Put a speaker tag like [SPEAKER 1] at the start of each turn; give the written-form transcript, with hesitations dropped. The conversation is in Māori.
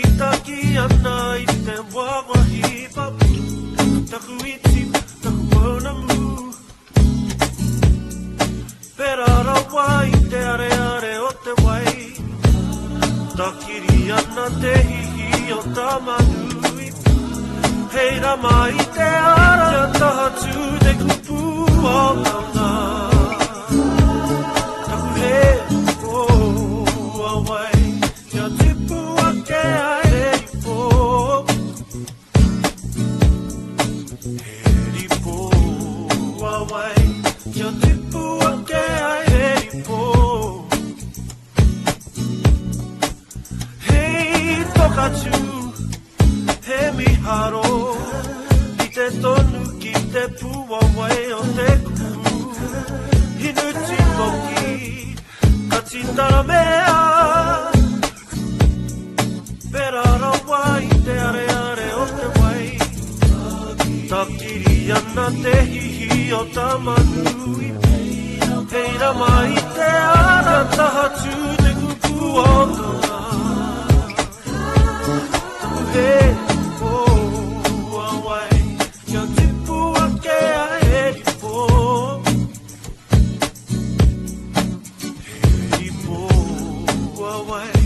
[SPEAKER 1] taki ana I te wawahi papu taku iti taku ona mu pera rawa I te are are o te wai takiri ana te hihi o tamanui hei rama I te ara ia taha tu te kupu o tauna taku he o awai ia tipu ake ai heripo heripo awai ia tipu ake ai heripo hei tokatu he miharo I te tonu ki te puawai o te kupu hinu titoki ka titara mea pera rawa I te are are o te wai takiri ana te hihi o tamanui hei rama I te ara taha tu te kupu o tona he o awai ia tipu ake ai heripo heripo awai